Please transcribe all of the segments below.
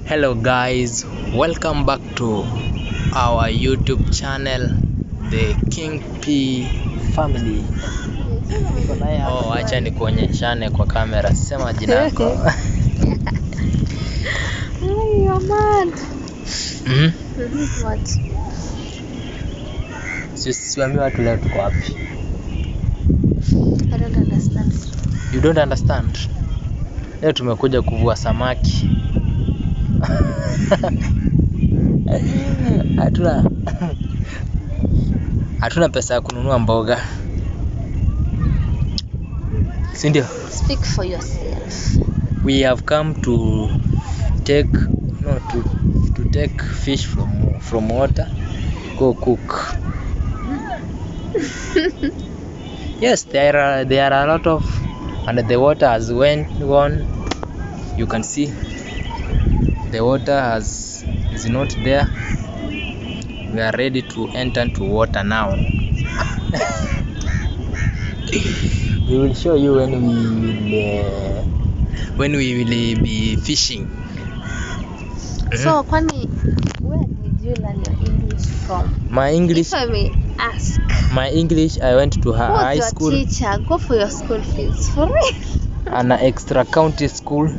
Hello guys, welcome back to our YouTube channel, the King P family. Oh, acha nikuonyeshane kwa kamera. Sema jina yako. Hey, you're mad. What? Siwaambie watu leo tuko wapi. I don't understand. You don't understand? Leo tumekuja kuvua samaki. Hatuna pesa ya kununua mboga. Si ndio? Speak for yourself. We have come to take fish from water, go cook. Yes, there are a lot of, and the water has gone. You can see the water is not there. We are ready to enter into water now. We will show you when we will be fishing. So, Kwani, where did you learn your English from? My English. If I may ask. My English, I went to her high school. Who's your teacher? Go for your school fees. For real? An extra county school.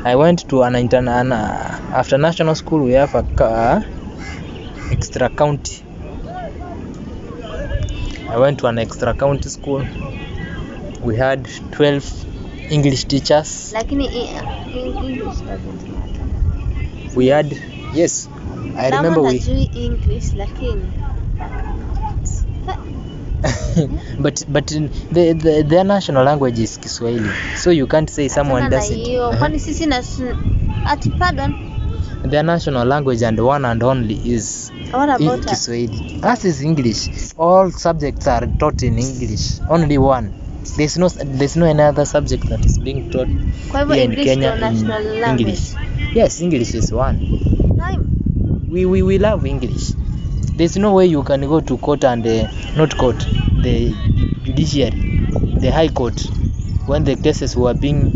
I went to an after national school. We have a extra county. I went to an extra county school. We had 12 English teachers. Like in English doesn't matter. We had, yes, I remember we. English, like in. but their national language is Kiswahili, so you can't say someone doesn't. Pardon? Their national language and one and only is Kiswahili. Us is English. All subjects are taught in English. Only one. There's no any other subject that is being taught here in Kenya in English. Yes, English is one. We love English. There's no way you can go to court and not court, the judiciary, the high court, when the cases were being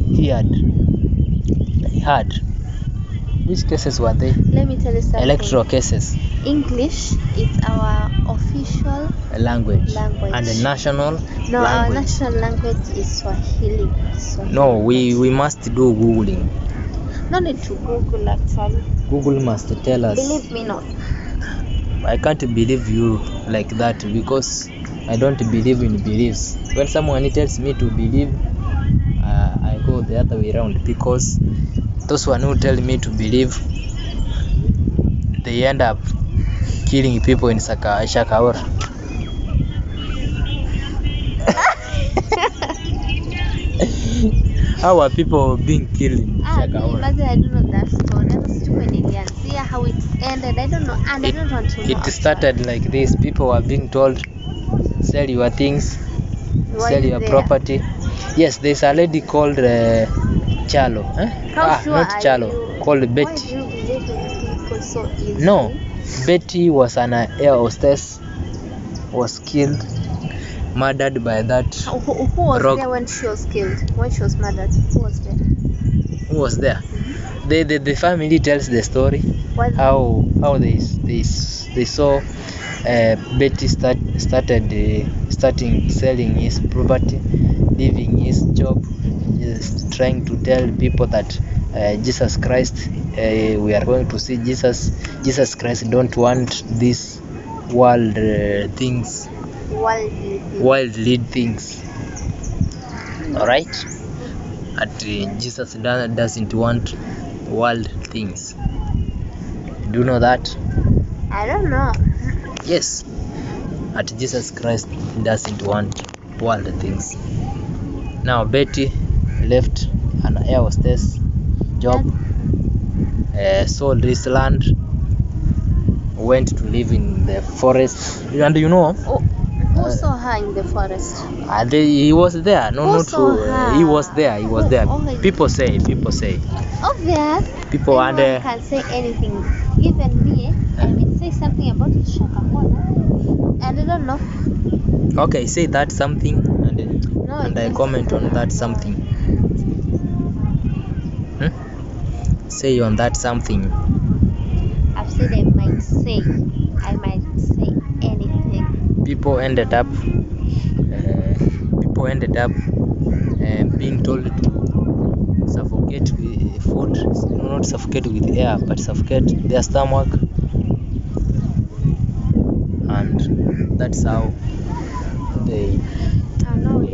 heard. Which cases were they? Let me tell you something. Electoral cases. English is our official language. And the national language. Our national language is Swahili. No, we must do Googling. No need to Google actually. Google must tell us. Believe me not. I can't believe you like that because I don't believe in beliefs. When someone tells me to believe, I go the other way around, because those one who tell me to believe, they end up killing people in Shakaor. How are people being killed in Shakaor? I don't know that story. See how it ended. I don't know, and I don't want to know. It started like this. People were being told, sell your things, sell your property. Yes, there's a lady called Chalo. Not Chalo, called Betty. Why do you believe in people so easily? No, Betty was an air hostess, was killed, murdered by that. Who was there when she was killed? When she was murdered? Who was there? Who was there? The family tells the story. How they saw Betty starting selling his property, leaving his job, just trying to tell people that Jesus Christ, we are going to see Jesus. Jesus Christ don't want these worldly things. All right. Jesus doesn't want world things. Do you know that? I don't know. Yes. Jesus Christ doesn't want world things. Now Betty left an air hostess job, sold this land, went to live in the forest, and you know. Who saw her in the forest? He was there. Who saw her? He was there. People say. Obvious. People Anyone can say anything. Even me, I may say something about Shakahola, and I don't know. Okay, say that something, and I comment on that something. say on that something? I've said I might say anything. People ended up being told to suffocate with food, not suffocate with air, but suffocate their stomach, and that's how they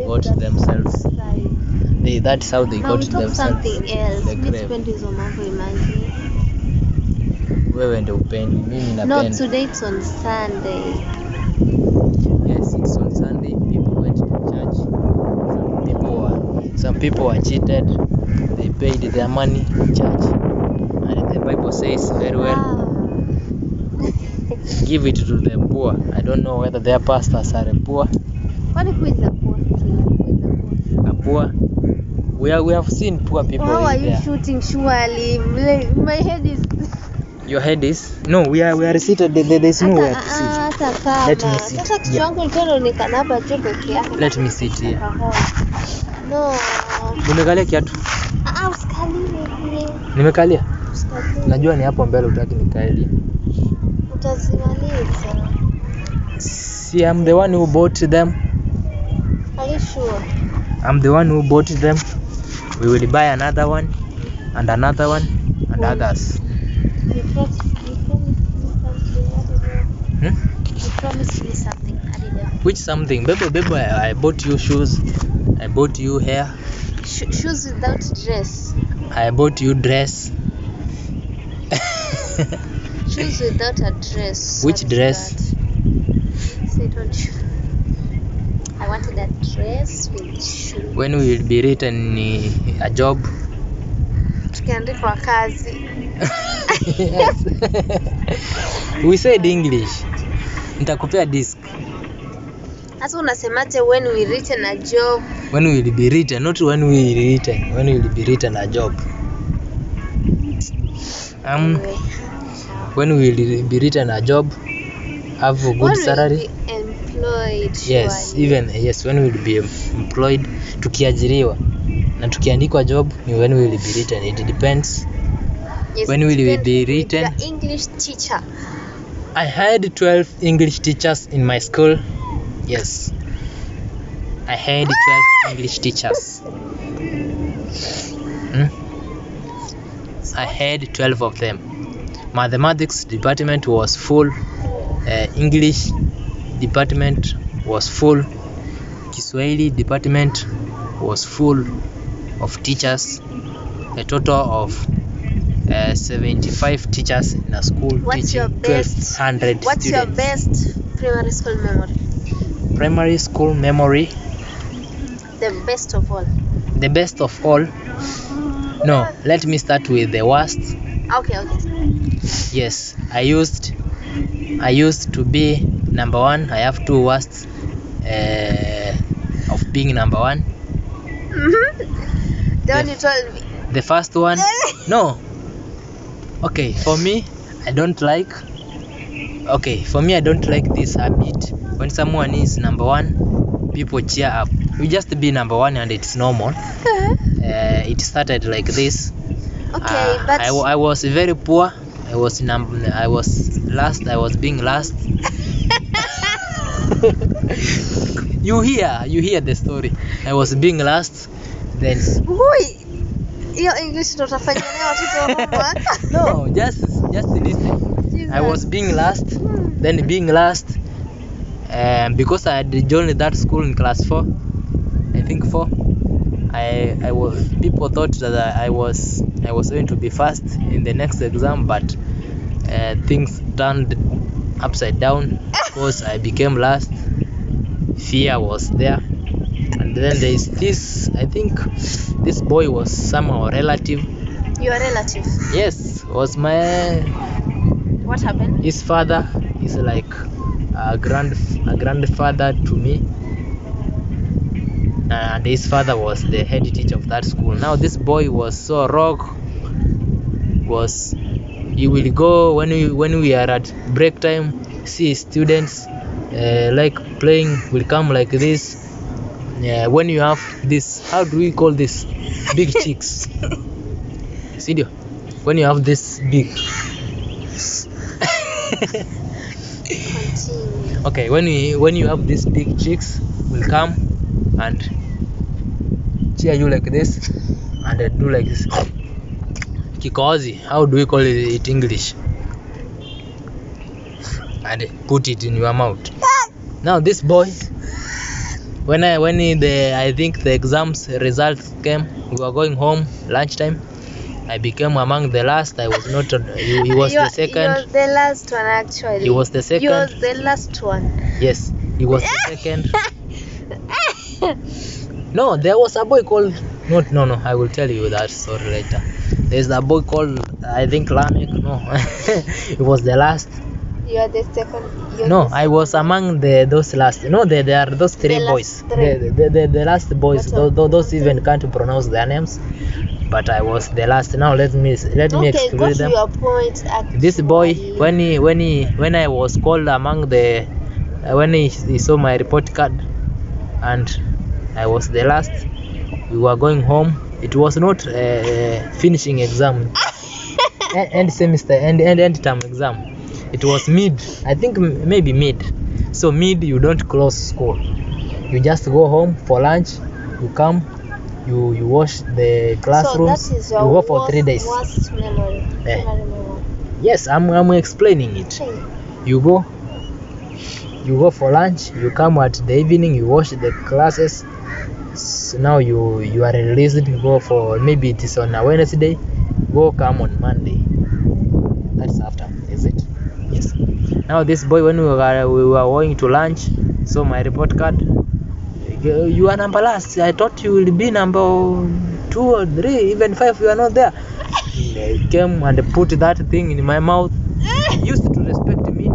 got themselves. That's how they got themselves. Something else. The grave. Wewe ndio upendi, mimi napenda. No, today it's on Sunday. Yes, it's on Sunday. People went to church. Some people were cheated. They paid their money in church. And the Bible says very well, give it to the poor. I don't know whether their pastors are poor. Who is the poor? A poor? We have seen poor people. How are you shooting surely? My head is... Your head is? No, we are seated. There's nowhere to sit. Let me sit here. Let me sit here. No. Nimekalia kiatu? Usikalie. Nimekalia? Najua ni hapo mbele utaki nikaelie. Utazimaliza. See, I'm the one who bought them. Are you sure? I'm the one who bought them. We will buy another one and another one and others. You promised me something. I don't know. Which something? Baby, I bought you shoes. I bought you hair. Shoes without dress. I bought you dress. Shoes without a dress. Which dress? Say told you. I wanted a dress with shoes. When we will be written a job? Tukiandikwa kazi. Yes. We said English. Nitakupea disc. Sasa unasemaje when we written a job? When we will be written, not when we written. When we will be written a job. Anyway. When we will be written a job, have a good salary. When we will be employed. Yes, even yes, when we will be employed, tukiajiriwa. Na tukiandikwa job ni when we will be written. It depends. Yes, when will we be written? Your English teacher. I had 12 English teachers in my school. Yes. I had 12 English teachers. I had 12 of them. Mathematics department was full. English department was full. Kiswahili department was full of teachers. A total of 75 teachers in a school. What's your best? 1,200 What's students. your best primary school memory? Primary school memory? The best of all. The best of all? No, let me start with the worst. Okay. Yes, I used to be number one. I have two worsts of being number one. The one you told me. The first one? No. Okay, for me, I don't like this habit. When someone is number one, people cheer up. You just be number one and it's normal. It started like this. Okay, but I was very poor. I was last. I was being last. You hear the story. I was being last. Then your English ndo utafanya leo watoto wa mama. No, just listen. Jesus. I was being last. Then being last. Because I had joined that school in class 4. I think 4. I was, people thought that I was going to be first in the next exam, but things turned upside down because I became last. Fear was there, and then there is this. I think this boy was somehow relative. Your relative? Yes, was my. What happened? His father is like a grandfather to me. And his father was the head teacher of that school. Now this boy was so rogue. He will go when we are at break time, see students like playing, will come like this. When you have this, how do we call this? Big chicks. Sidio? when you have this big Continue. okay, when you have these big chicks will come and cheer you like this and they do like this kikozi, how do we call it in English, and put it in your mouth. Now this boy, when I think the exams results came, we were going home lunchtime, I became among the last. I was not he was the second. You was the last one actually. He was the second. You was the last one. Yes, he was the second. No, there was a boy called no, I will tell you that story later. There's a boy called, I think, Lamek. No, he was the last. You are the second. No, I was among those last. No, there are those three boys. The last boys. Those even can't pronounce their names. But I was the last. Now let me exclude them. Your point, actually. This boy, when I was called among the, when he saw my report card, and I was the last. We were going home. It was not finishing exam, end semester, end term exam. It was mid. I think maybe mid. So mid, you don't close school. You just go home for lunch. You come. You wash the classrooms. So that is your you go for 3 days. Worst memory. Yes, I'm explaining it. You go for lunch. You come at the evening. You wash the classes. So now you are released. You go for, maybe it is on a Wednesday. Come on Monday. That's after, is it? Yes. Now this boy, when we were going to lunch, so my report card. You are number last. I thought you will be number 2 or 3, even 5. You are not there. They came and put that thing in my mouth. He used to respect me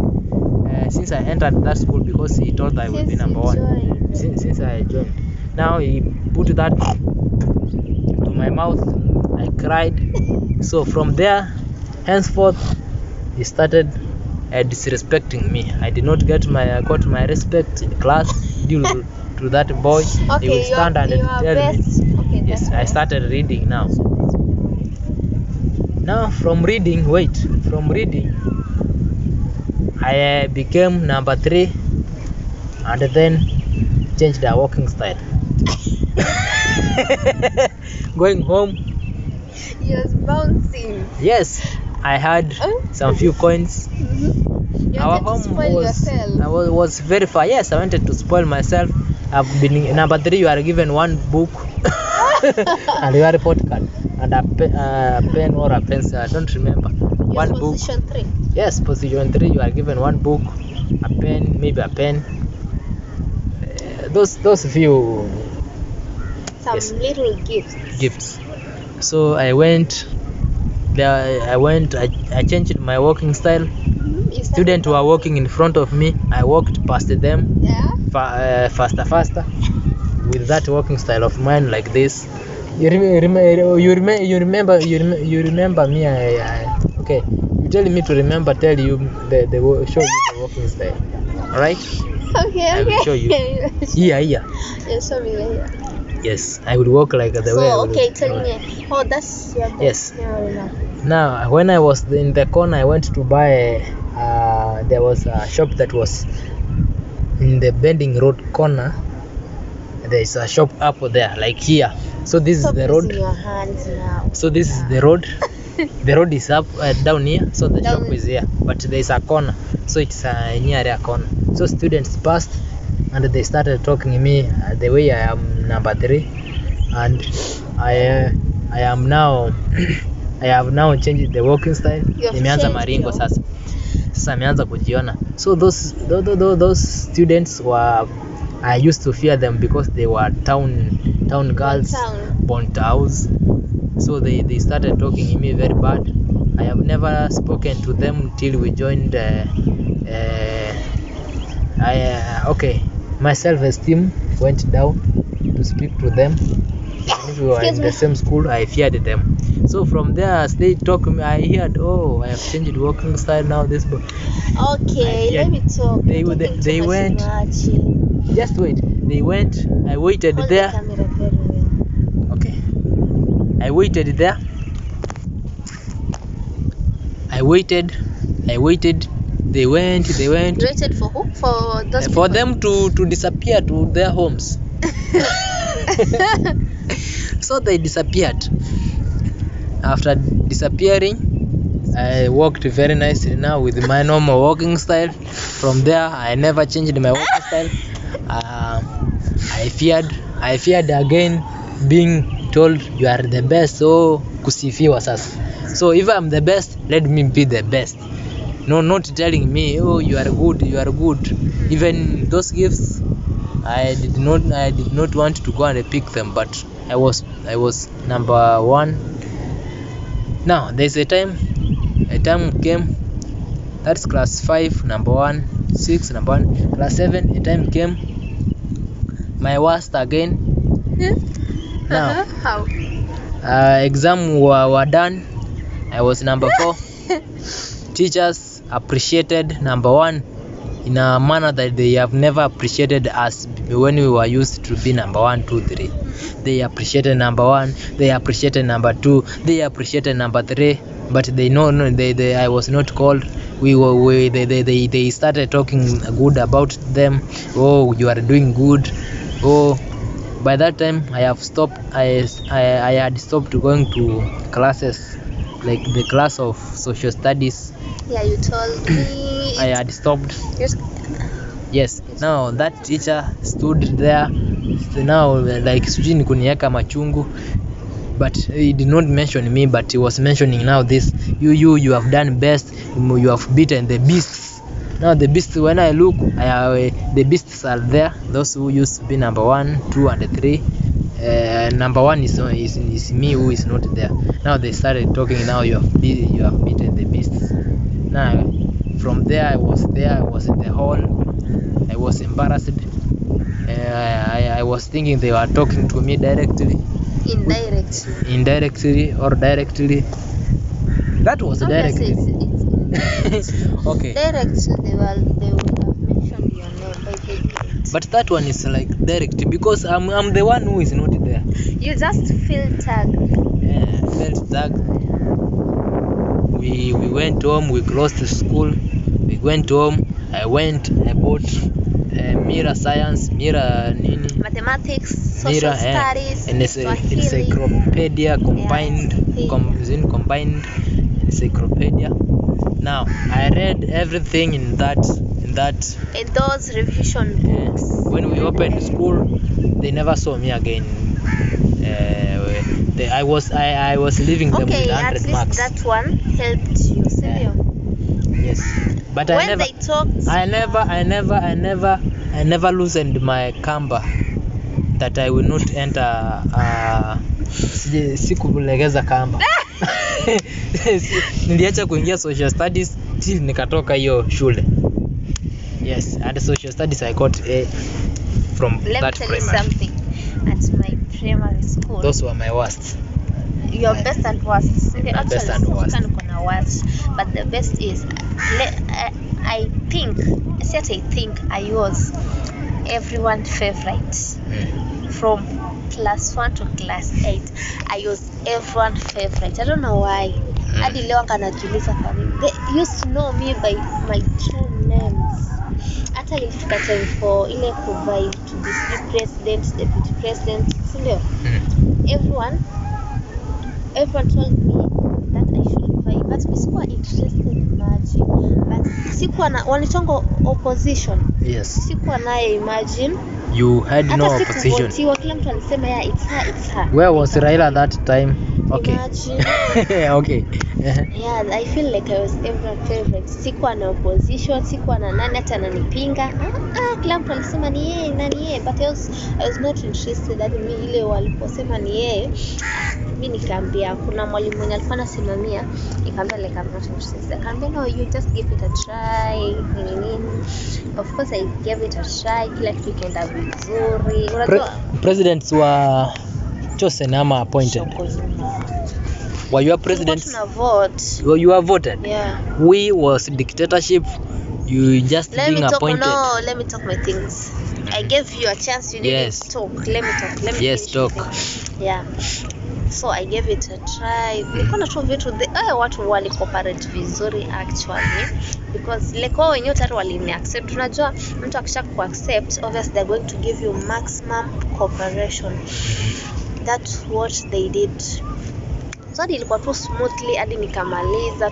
since I entered that school, because he thought I would be number 1. Since I joined. Now he put that to my mouth. I cried. So from there, henceforth, he started disrespecting me. I did not got my respect in class due to that boy. Okay, He will stand and tell me. Okay, Yes, I started reading now. Now from reading, I became number 3, and then changed the walking style. Going home. He was bouncing. Yes, I had some few coins. You Our wanted to home spoil yourself. was very far. Yes, I wanted to spoil myself. I've been number 3. You are given one book and your report card and a pen or a pencil. I don't remember. One book. Position 3. Yes, position 3. You are given one book, a pen, maybe a pen. Those few. Some Yes. little Gifts. So I went there. I changed my walking style. Students were walking in front of me. I walked past them. Yeah. Faster with that walking style of mine, like this. You remember me. Okay, you tell me to remember, tell you show you the walking style. All right, Okay. I will show you. Yeah. Yeah, show me later. Yes, I would walk like the way I So would. okay, tell me. Oh, that's your best Yes. memory now. Now, when I was in the corner, I went to buy. There was a shop that was in the bending road corner. There is a shop up there, like here. So this Stop is the using road. your hands now. So this is the road. The road is up down here. So the Down. shop is here, but there is a corner. So it's near a corner. So students passed and they started talking to me the way I am number 3, and I am now. I have now changed the walking style. Nimeanza maringo sasa. Sasa ameanza kujiona. So those students were, I used to fear them because they were town girls, born house. So they started talking to me very bad. I have never spoken to them till we joined. Okay, my self-esteem went down to speak to them. If we were in the same school, I feared them. So from there, as they talk to me, I heard, oh, I have changed walking style now. This boy. Okay, let me talk. They Talking too went. much. Just wait. They went. I waited Hold there. the camera very well. Okay. I waited there. I waited. They went. You waited for who? For those For people? them to disappear to their homes. So they disappeared. After disappearing, I walked very nicely now with my normal walking style. From there, I never changed my walking style. I feared again being told you are the best. So kusifiwa sasa. So if I'm the best, let me be the best. No, not telling me, oh, you are good. Even those gifts, I did not want to go and pick them, but I was number one. Now there's a time came. That's class 5, number 1, 6, number 1, class 7. A time came, my worst again. Now How? Exam were done. I was number 4. Teachers appreciated number 1 in a manner that they have never appreciated us when we were used to be number 1, 2, 3. They appreciated number 1, they appreciated number 2, they appreciated number 3, but they I was not called. They started talking good about them. Oh, you are doing good. Oh, by that time I have stopped. I had stopped going to classes, like the class of social studies. Yeah, you told me. I had stopped. Yes. Now that teacher stood there. So now, like, sijui kuniweka machungu, but he did not mention me, but he was mentioning now this. You have done best. You have beaten the beasts. Now the beasts, when I look, the beasts are there. Those who used to be number 1, 2, and 3. Number 1 is me, who is not there. Now they started talking. Now you have beaten the beasts. Now from there, I was in the hall. I was embarrassed. I was thinking they were talking to me directly. Indirectly or directly. That was Obviously, directly. Okay. Directly, they would have mentioned your name, but they didn't. But that one is like direct because I'm the one who is not there. You just feel tagged. Yeah, I felt tagged. We went home. We closed the school. We went home. I bought Mira Science, Mira Nini, Mathematics, social studies, and encyclopedia combined, combined encyclopedia. Now I read everything in those revision books. When we opened school, they never saw me again. I was leaving them with 100 marks. That one helped you, Yes, but when they talked, I never loosened my kamba that I will not enter. Sikulegeza kamba. Niliacha kuingia social studies till nikatoka hiyo shule. Yes, and social studies I got A from Let that me tell primary. you something. At my primary school, Those were my worst. Your best and worst. Best and worst. But the best is, I think I was everyone's favorite. From class 1 to class 8, I was everyone's favorite. I don't know why. Hadi leo kanajuliza kwa nini. They used to know me by my true names. Hata ilifika time for ile provide to be president, deputy president, sindio? Everyone told me that I should vie, but sikuwa interested imagine. But sikuwa na wanitongo opposition. Yes. Sikuwa naye imagine. You had no opposition. Hata kila mtu alisema yeah, it's her. Where was Raila that time? Okay. Imagine. Okay. Yeah, I feel like I was everyone's favorite. Sikuwa na opposition, sikuwa na nani hata ananipinga. Kila mtu alisema ni yeye, but I was not interested. Hadi mimi ile waliposema ni yeye, mimi nikaambia kuna mwalimu mwenye alikuwa anasimamia, nikaambia like I'm not interested. Akaambia no, you just give it a try. Of course I gave it a try. Kila kitu kikaenda vizuri. Presidents were chosen ama appointed? Were you a president? Well, you are voted. Yeah. We was dictatorship. You just being appointed. Let me talk my things. I gave you a chance. You didn't talk. Let me talk. Yes, talk. Yeah. So I gave it a try. Nikaona tu vitu watu wali cooperate vizuri actually, because like wao wenyewe tayari walini accept. Unajua mtu akisha ku accept, obviously they're going to give you maximum cooperation. That's what they did. So ilikuwa tu smoothly hadi nikamaliza,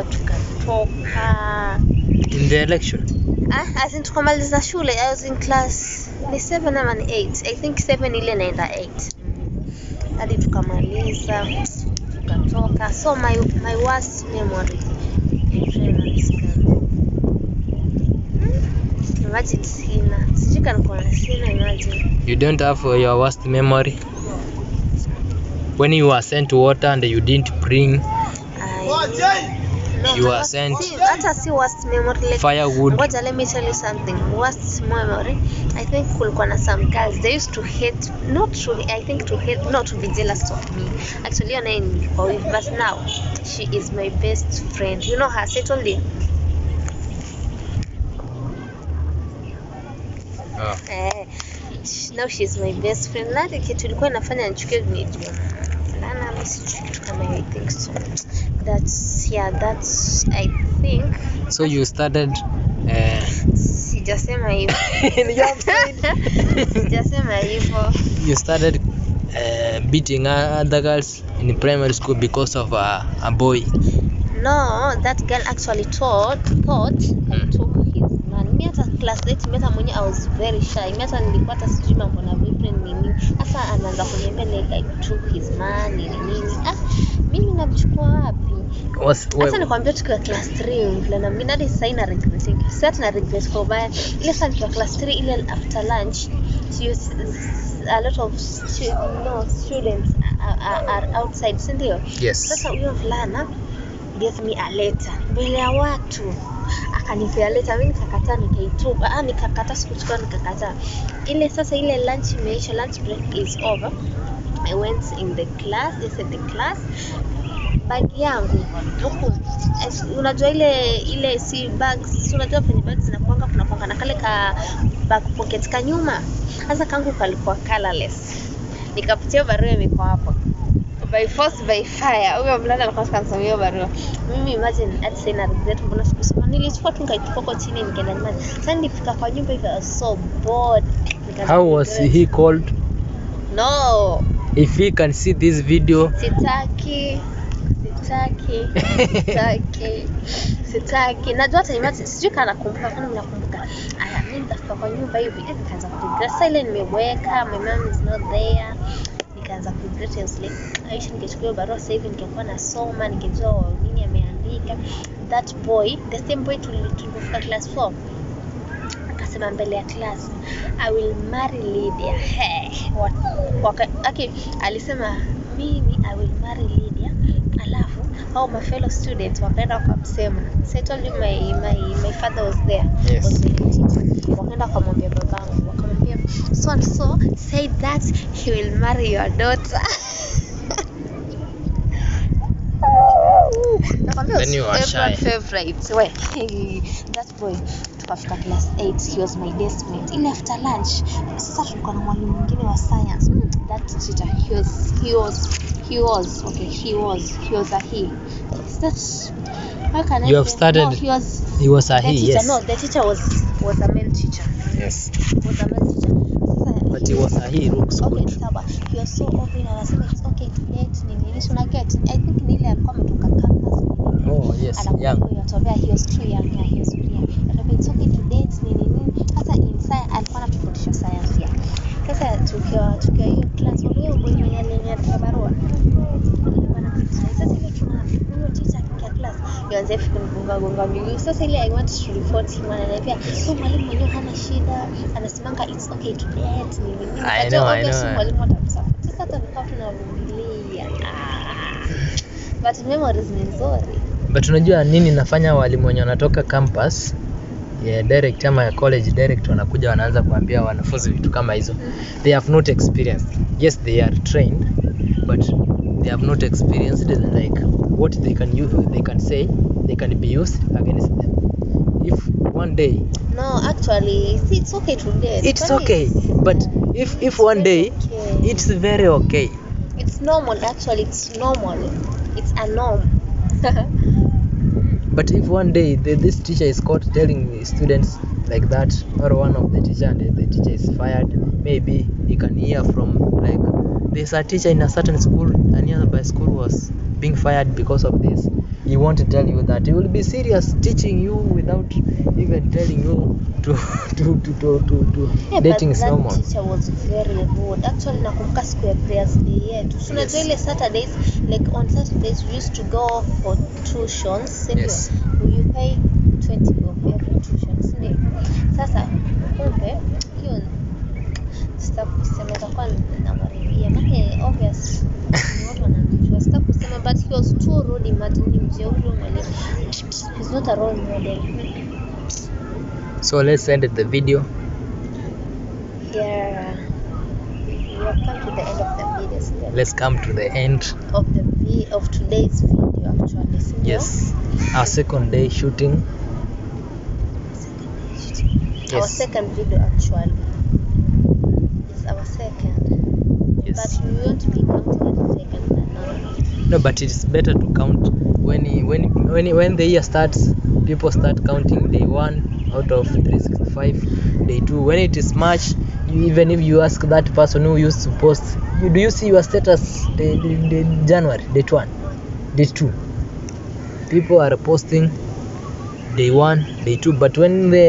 tukatoka. In the election? As in tukamaliza shule. I was in class ni 7 ama 8. I think 7 ile naenda 8. Hadi tukamaliza, tukatoka. So my worst memory in primary school. Imagine sina. Sijui kama kuna sina, imagine. You don't have your worst memory? When you were sent water and you didn't bring, no, you were sent hata si worst memory, like firewood. Ngoja, let me tell you something. Worst memory, I think kulikuwa na some girls, they used to hate, not to be jealous of me. Actually, her name is Boy, but now she is my best friend. You know her, certainly. Now she's my best friend. Nani kitu ilikuwa inafanya nichukie ni fulana, mimi kama I think so. That's I think. So you started sijasema hivyo. Sijasema hivyo. You started beating other girls in primary school because of a boy. No, that girl actually thought I took his man. Mimi hata class 8 mimi hata mwenye I was very shy. Mimi hata nilikuwa hata sijui mambo na boyfriend nini. Sasa anaanza kuniambia like I took his man nini. Mimi namchukua wapi? Sasa nikwambia tukiwa class 3 mvulana mimi hadi sasa ina regretting. Sasa na regret kwa baya. Ile sana tukiwa class 3 ile after lunch, a lot of students are outside, si ndio? Yes. Sasa huyo mvulana gave me a letter mbele ya watu, akanipea letter, mimi nikakataa, nikaitupa. Nikakataa, sikuchukua, nikakataa. Ile lunch imeisha, lunch break is over. I went inside the class, bag yangu huku, unajua ile si bags, unajua kwenye bags zinakuanga kuna na kale ka back pocket ka nyuma. Sasa kangu kalikuwa colorless, nikapitia barua imeko hapo. By force by fire, huyo mlana alikuwa kanisomea barua. Mimi imagine at say na regret, mbona sikusoma. Nilichukua tu nikaitupa kwa chini, nikaenda nyumbani. Sasa nilifika kwa nyumba hivi, I was so bored. How was he called? No. If he can see this video. Sitaki. Najua hata imagine, sijui kana nakumbuka, kwani mnakumbuka. Mimi nitafika kwa nyumba hivi, nikaanza kuregret. Sasa ile nimeweka, my mom is not there. Nikaanza kuregret, like Aisha, ningechukua barua sasa hivi ningekuwa nasoma, ningejua nini ameandika. That boy, the same boy tulifika class 4, akasema mbele ya class, I will marry Lydia. Okay, alisema mimi I will marry Lydia. Alafu hao my fellow students wakaenda wakamsema. So I told you my father was there. Yes. Was the teacher. Wakaenda kumwambia babangu, wakamwambia so and so said that he will marry your daughter. Then you are shy. Favorite. That boy, tukafika class 8, he was my best mate. Ile after lunch, sasa tulikuwa na mwalimu mwingine wa science. That teacher, he was a he. That's how can I? You have started. No, he was a he. Teacher, yes. No, the teacher was a male teacher. Yes. Was a male teacher. But he was a he. Looks okay, good. Sawa. He was so open and anasema it's okay to date. Nini una get? I think nile alikuwa ametoka campus. Oh yes, young. He was too young. Yeah, he was too young. And it's okay to date. Nini. Sasa inside alikuwa anatufundisha science ya. Sasa tukiwa hiyo class, huyo boy mwenye aliniandika barua. Sasa ile huyo teacher kwa class yaanza kugonga miguu. Sasa ile I want to report him, ananiambia so mwalimu mwenyewe hana shida, anasemanga it's okay to date. Nini. I know. Mwalimu atamsupport. Sasa tulikuwa tunavumilia. But memories ni nzuri. But unajua nini nafanya walimu wenye wanatoka campus direct ama ya college direct wanakuja wanaanza kuambia wanafunzi vitu kama hizo. They have not experienced. Yes, they are trained, but they have not experienced like what they can use, they can say, they can be used against them. If one day, no, actually it's okay to date. It's okay, but if one day, okay. It's very okay. It's normal, actually. It's normal. It's a norm. But if one day this teacher is caught telling the students like that, or one of the teacher, and the teacher is fired, maybe you can hear from, like, there's a teacher in a certain school, a nearby school was being fired because of this. He won't tell you that. He will be serious teaching you without even telling you to dating is normal. That teacher was very rude. Actually, nakumbuka siku ya prayers day yetu. So unajua ile Saturdays, like on Saturdays we used to go for tuitions. Yes. You pay 20 of every tuition. Sindio? Sasa kumbe hiyo sitakusema itakuwa namaribia. Maana obvious ni watu wanamjua. Sitakusema, but he was too rude. Imagine mjeuri mwalimu. He's not a role model. So let's end the video. Yeah, we have come to the end of the video. Still. Let's come to the end of today's video, actually. So yes, our second day shooting. Our second video, actually. It's our second. Yes. But we won't be counting the second. No, but it's better to count when the year starts. People start counting day 1 out of 365, day 2. When it is March, even if you ask that person who used to post, do you see your status day January, date 1, date 2? People are posting day 1, day 2, but when they